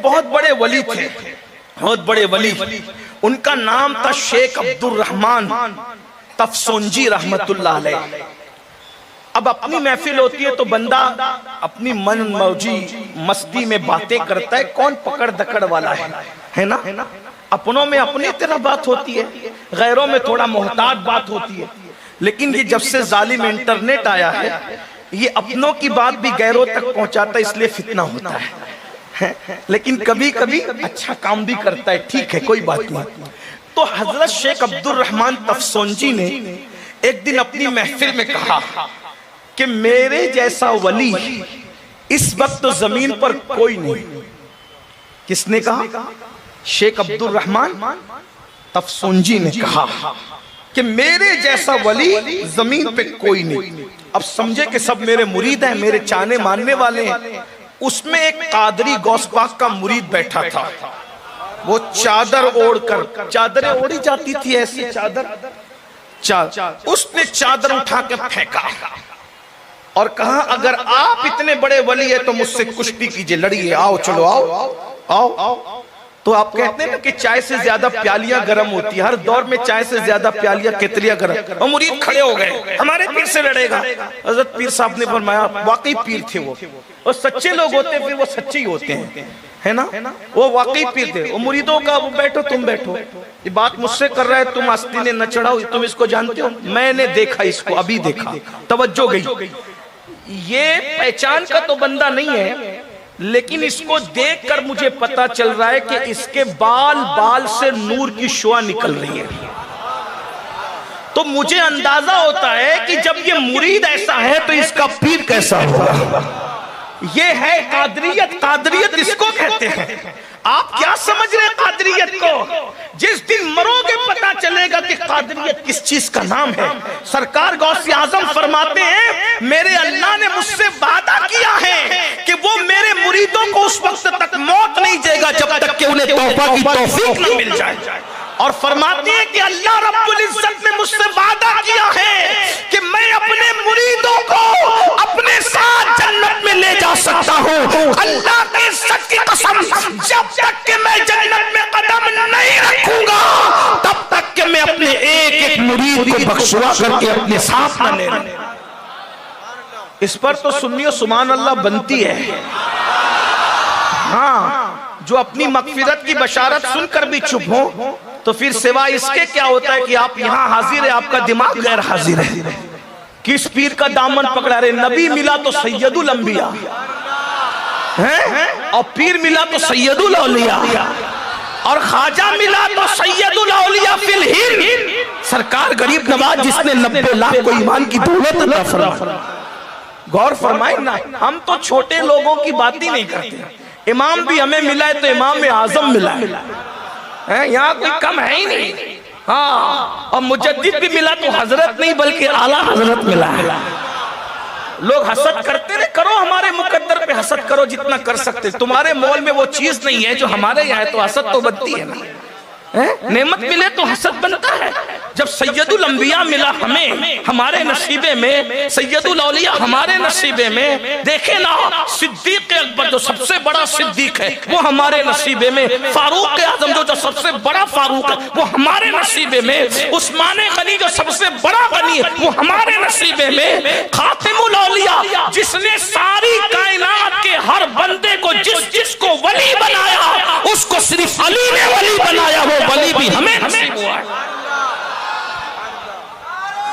بہت بڑے ولی تھے، بہت بڑے ولی، ان کا نام تھا شیخ عبد الرحمن تفسونجی رحمت اللہ علیہ۔ اب اپنی محفل ہوتی ہے تو بندہ اپنی من موجی مستی میں باتیں کرتا ہے، کون پکڑ دکڑ والا ہے نا؟ اپنوں میں اپنی طرح بات ہوتی ہے، غیروں میں تھوڑا محتاط بات ہوتی ہے، لیکن یہ جب سے ظالم انٹرنیٹ آیا ہے یہ اپنوں کی بات بھی غیروں تک پہنچاتا ہے، اس لیے فتنہ ہوتا ہے، لیکن کبھی کبھی اچھا کام بھی کرتا ہے، ٹھیک ہے کوئی بات نہیں۔ تو حضرت شیخ عبد الرحمن تفسونجی نے ایک دن اپنی محفل میں کہا کہ میرے جیسا ولی اس وقت زمین پر کوئی نہیں۔ کس نے کہا؟ شیخ عبد الرحمن تفسونجی نے کہا کہ میرے جیسا ولی زمین پہ کوئی نہیں۔ اب سمجھے کہ سب میرے مرید ہیں، میرے چاہنے ماننے والے ہیں۔ اس میں ایک قادری غوث پاک کا مرید بیٹھا تھا، وہ چادر اوڑھ کر، چادریں اوڑھی جاتی تھی ایسی چادر، اس نے چادر اٹھا کے پھینکا اور کہا اگر آپ اتنے بڑے ولی ہیں تو مجھ سے کشتی کیجئے، لڑیے، آؤ چلو آؤ۔ تو آپ کہتے ہیں نا کہ چائے سے زیادہ پیالیاں گرم ہوتی ہے، ہر دور میں چائے سے زیادہ پیالیاں کتلیاں گرم، اور مرید کھڑے ہو گئے ہمارے پیر سے لڑے گا۔ حضرت پیر صاحب نے فرمایا واقعی پیر تھے وہ، اور سچے لوگ ہوتے پھر وہ سچے ہی ہوتے ہیں، ہے نا؟ وہ واقعی پیر تھے۔ وہ مریدوں کا وہ بیٹھو تم بیٹھو، یہ بات مجھ سے کر رہا ہے، تم آستینے نہ چڑھاؤ، تم اس کو جانتے ہو؟ میں نے دیکھا اس کو، ابھی دیکھا، توجہ گئی۔ یہ پہچان کا تو بندہ نہیں ہے، لیکن اس کو دیکھ کر مجھے پتا چل رہا ہے کہ اس کے بال سے نور کی شعاع نکل رہی ہے۔ تو مجھے اندازہ ہوتا ہے کہ جب یہ مرید ایسا ہے تو اس کا پیر کیسا ہوگا۔ یہ ہے قادریت، قادریت اس کو کہتے ہیں۔ آپ کیا سمجھ رہے ہیں قادریت کو؟ جس دن مرو گے پتا چلے گا کہ قادریت کس چیز کا نام ہے۔ سرکار غوث اعظم فرماتے ہیں میرے اللہ نے مجھ سے وعدہ کیا ہے کہ وہ میرے مریدوں کو اس وقت تک موت نہیں دے گا جب تک کہ انہیں توبہ کی توفیق نہ مل جائے، اور فرماتے ہیں کہ اللہ رب العزت نے مجھ سے وعدہ کیا ہے کہ میں اپنے مریدوں کو اپنے ساتھ جنت میں لے جا سکتا ہوں۔ اللہ کی عزت کی قسم، جب تک کہ میں جنت میں قدم نہیں رکھوں گا تب تک کہ میں اپنے ایک ایک مرید کو بخشوا کر کے اپنے ساتھ نہ لے لوں۔ اس پر تو سنیو سبحان اللہ بنتی ہے۔ ہاں، جو اپنی مغفرت کی بشارت سن کر بھی چپ ہو تو پھر سوا اس کے کیا ہوتا ہے کہ آپ یہاں حاضر ہیں، آپ کا دماغ غیر حاضر ہے۔ کس پیر کا دامن پکڑا رہے؟ نبی ملا تو سید الانبیاء، اور پیر ملا تو سید الاولیاء، اور خواجہ ملا تو سید الاولیاء فی الہند، سرکار غریب نواز جس نے 90 لاکھ کو ایمان کی دولت عطا فرمائی۔ غور فرمائیں نا، ہم تو چھوٹے لوگوں کی بات ہی نہیں کرتے۔ امام بھی ہمیں ملا ہے تو امام اعظم ملا ہے، یہاں کوئی کم ہے ہی نہیں۔ ہاں، اور مجدد بھی ملا تو حضرت نہیں بلکہ اعلیٰ حضرت ملا ہے۔ لوگ حسد کرتے رہے، کرو ہمارے مقدر پہ حسد کرو جتنا کر سکتے، تمہارے مول میں وہ چیز نہیں ہے جو ہمارے یہاں ہے، تو حسد تو بنتی ہے نا۔ نعمت ملے تو حسد بنتا ہے۔ جب سید الانبیاء ملا ہمیں، ہمارے نصیبے میں، سید الاولیاء ہمارے نصیبے میں، دیکھیں نا صدیق اکبر جو سب سے بڑا صدیق ہے وہ ہمارے نصیبے میں، فاروق اعظم جو سب سے بڑا فاروق ہے وہ ہمارے نصیبے میں، عثمان غنی جو سب سے بڑا غنی ہے وہ ہمارے نصیبے میں، خاتم الاولیاء جس نے ساری کائنات کے ہر بندے کو جس کو ولی بنایا اس کو صرف علی نے ولی بنایا، وہ ولی بھی ہمیں نصیب ہوا ہے۔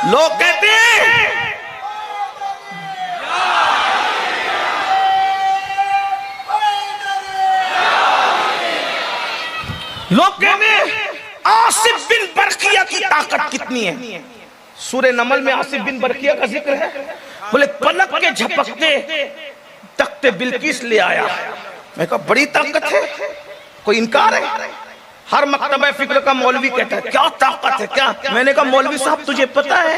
لوگ کہتے ہیں آصف بن برقیہ کی طاقت کتنی ہے؟ سورہ نمل میں آصف بن برقیہ کا ذکر ہے، بولے پلک کے جھپکتے تخت بلقیس لے آیا۔ میں کہا بڑی طاقت ہے، کوئی انکار ہے؟ ہر مکتبہ فکر کا مولوی کہتا ہے کیا طاقت ہے کیا؟ میں نے کہا مولوی صاحب تجھے پتا ہے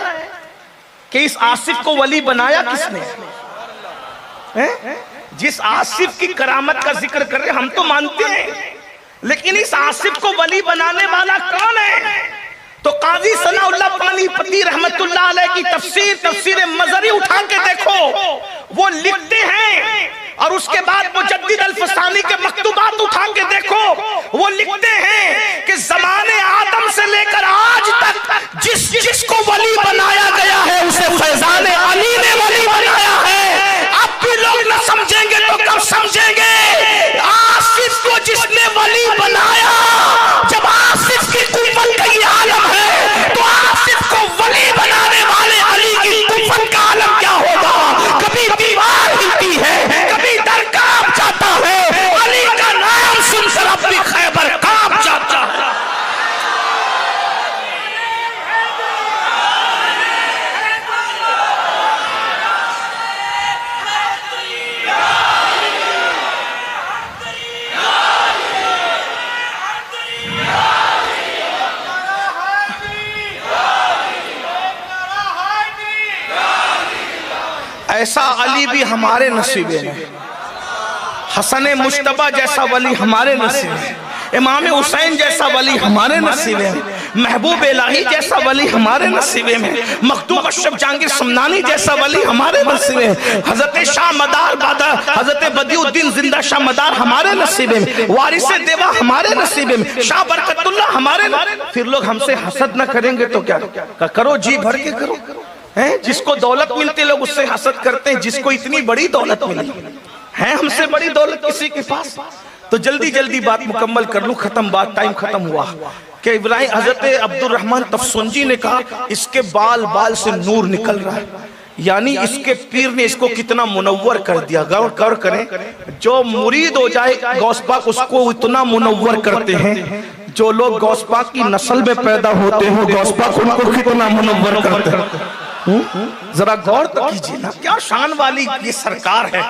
کہ اس آصف کو ولی بنایا کس نے؟ جس آصف کی کرامت کا ذکر کر رہے ہم تو مانتے ہیں، لیکن اس آصف کو ولی بنانے والا کون ہے؟ تو قاضی ثناء اللہ پانی پتی رحمت اللہ علیہ کی تفسیر مظہری اٹھا کے دیکھو، وہ لکھتے ہیں، اور اس کے بعد مجدد الفسانی کے مکتوبات اٹھا وہ لکھتے ہیں کہ زمانے آدم سے لے کر آج تک جس کو ولی بنایا گیا ہے اسے فیضان علی نے ولی بنایا ہے. اب بھی لوگ نہ سمجھیں گے تو کب سمجھیں گے؟ آصف کو جس نے ولی بنایا، جب آصف کی قوت کا یہ عالم ہے تو آصف کو ولی بنانے والے علی کی قوت کا عالم کیا ہوگا؟ کبھی دیوار ہلتی ہے، کبھی در کانپ جاتا ہے، علی کا نام سن کر اپنی خیبر کانپ جاتا ہے. ایسا علی بھی ہمارے نصیب میں، حسن مجتبیٰ جیسا ولی ہمارے نصیب میں، امام حسین جیسا ولی ہمارے نصیب میں، محبوب الہی جیسا ولی ہمارے نصیب میں، مخدوم اشرف جہانگیر سمنانی جیسا ولی ہمارے نصیب میں، حضرت شاہ مدار حضرت بدیع الدین زندہ شاہ مدار ہمارے نصیب میں، وارث دیوا ہمارے نصیب میں، شاہ برکت اللہ ہمارے. پھر لوگ ہم سے حسد نہ کریں گے تو کیا کرو؟ جی بھر کے کرو. جس کو دولت ملتی لوگ اس سے حسد کرتے ہیں، جس کو اتنی بڑی دولت ملی ہے، ہم سے بڑی دولت کسی کے پاس. تو جلدی بات مکمل کر لوں، ختم بات، ٹائم ختم ہوا کہ ابراہیم حضرت عبد الرحمن تفسنجی نے کہا اس کے بال سے نور نکل رہا ہے، یعنی اس کے پیر نے اس کو کتنا منور کر دیا. غور کریں، جو مرید ہو جائے غوث پاک اس کو اتنا منور کرتے ہیں. جو لوگ غوث پاک کی نسل میں پیدا ہوتے ہیں غوث پاک ان کو کتنا منور کرتے ہیں. ذرا غور تو کیجئے نا، کیا شان والی یہ سرکار ہے.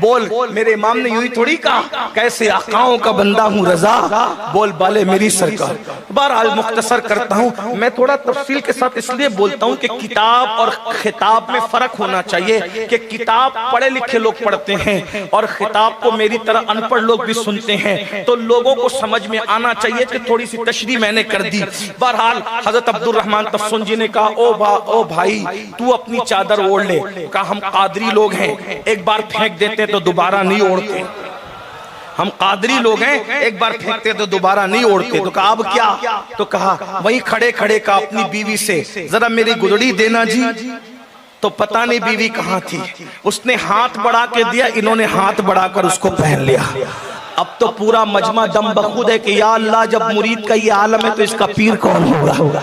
بول میرے امام نے یوں ہی تھوڑی کہا کیسے آقاؤں کا بندہ ہوں رضا، بول بالے میری سرکار. بہرحال مختصر کرتا ہوں، میں تھوڑا تفصیل کے ساتھ اس لیے بولتا ہوں کہ کتاب اور خطاب میں فرق ہونا چاہیے کہ کتاب پڑھے لکھے لوگ پڑھتے ہیں اور خطاب کو میری طرح ان پڑھ لوگ بھی سنتے ہیں، تو لوگوں کو سمجھ میں آنا چاہیے کہ تھوڑی سی تشریح میں نے کر دی. بہرحال حضرت عبد الرحمن تفسنجی نے کہا او بھائی تو اپنی چادر اوڑھ لے. کہا ہم قادری لوگ ہیں، ایک بار پھینک دیتے تو دوبارہ نہیں اوڑھتے. ہم قادری لوگ ہیں، ایک بار پھینکتے تو دوبارہ نہیں اوڑھتے. تو کہا اب کیا؟ تو کہا وہیں کھڑے کہا اپنی بیوی سے ذرا میری گدڑی دینا جی. تو پتہ نہیں بیوی کہاں تھی، اس نے ہاتھ بڑھا کے دیا، انہوں نے ہاتھ بڑھا کر اس کو پہن لیا. اب تو پورا مجمع دم بخود ہے کہ یا اللہ جب مرید کا یہ عالم ہے تو اس کا پیر کون ہوگا.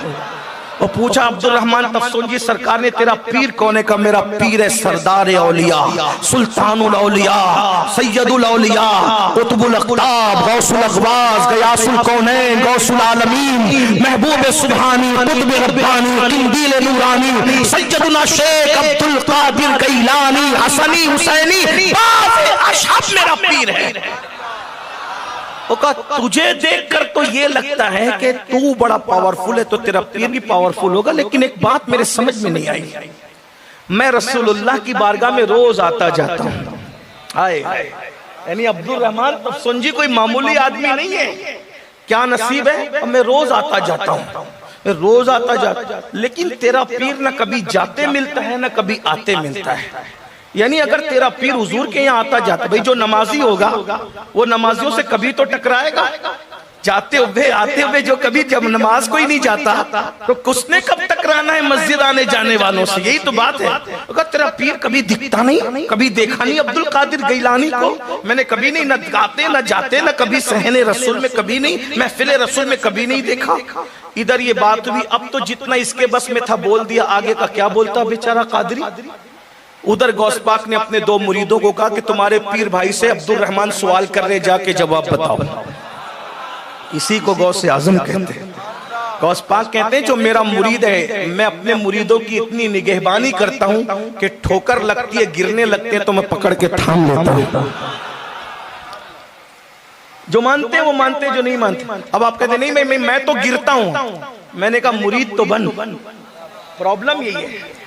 وہ پوچھا عبد الرحمن تفسنجی سرکار نے تیرا پیر کون ہے؟ کہا میرا پیر ہے سردار اولیاء، سلطان الاولیاء، سید الاولیاء، قطب الاقطاب، غوث الاغواث، غیاث الکونین، غوث العالمین، محبوب سبحانی، قطب ربانی، قندیل نورانی، سیدنا شیخ عبد القادر گیلانی، حسنی حسینی، باز اشہب میرا پیر ہے. وہ کہا تجھے دیکھ کر تو یہ لگتا ہے کہ تو بڑا پاورفل ہے تو تیرا پیر بھی پاورفل ہوگا، لیکن ایک بات میرے سمجھ میں نہیں آئی. میں رسول اللہ کی بارگاہ میں روز آتا جاتا ہوں. یعنی عبد الرحمن تفسنجی کوئی معمولی آدمی نہیں ہے. کیا نصیب ہے، میں روز آتا جاتا ہوں، میں روز آتا جاتا، لیکن تیرا پیر نہ کبھی جاتے ملتا ہے نہ کبھی آتے ملتا ہے. یعنی اگر تیرا پیر حضور کے یہاں آتا جاتا، بھئی جو نمازی ہوگا وہ نمازیوں سے کبھی تو ٹکرائے گا، جاتے ہوئے آتے ہوئے جو کبھی جب نماز کوئی نہیں جاتا تو کس نے کب ٹکرانا ہے مسجد آنے جانے والوں سے. یہی تو بات ہے. اگر تیرا پیر کبھی دکھتا نہیں، کبھی دیکھا نہیں عبد القادر گیلانی کو، میں نے کبھی نہیں، نہ گاتے نہ جاتے نہ کبھی صحن رسول میں کبھی نہیں، محفل رسول میں کبھی نہیں دیکھا. ادھر یہ بات ہوئی، اب تو جتنا اس کے بس میں تھا بول دیا، آگے کا کیا بولتا بیچارہ قادری. ادھر غوث پاک نے اپنے دو مریدوں کو کہا کہ تمہارے پیر بھائی سے عبد الرحمن سوال کر رہے، جا کے جواب بتاؤ. اسی کو غوث اعظم کہتے ہیں. غوث پاک کہتے ہیں جو میرا مرید ہے میں اپنے مریدوں کی اتنی نگہبانی کرتا ہوں کہ ٹھوکر لگتی ہے، گرنے لگتے ہیں تو میں پکڑ کے تھام لیتا ہوں. جو مانتے ہیں وہ مانتے، جو نہیں مانتے. اب آپ کہتے ہیں نہیں میں تو گرتا ہوں. میں نے کہا مرید تو بن. پرابلم یہی ہے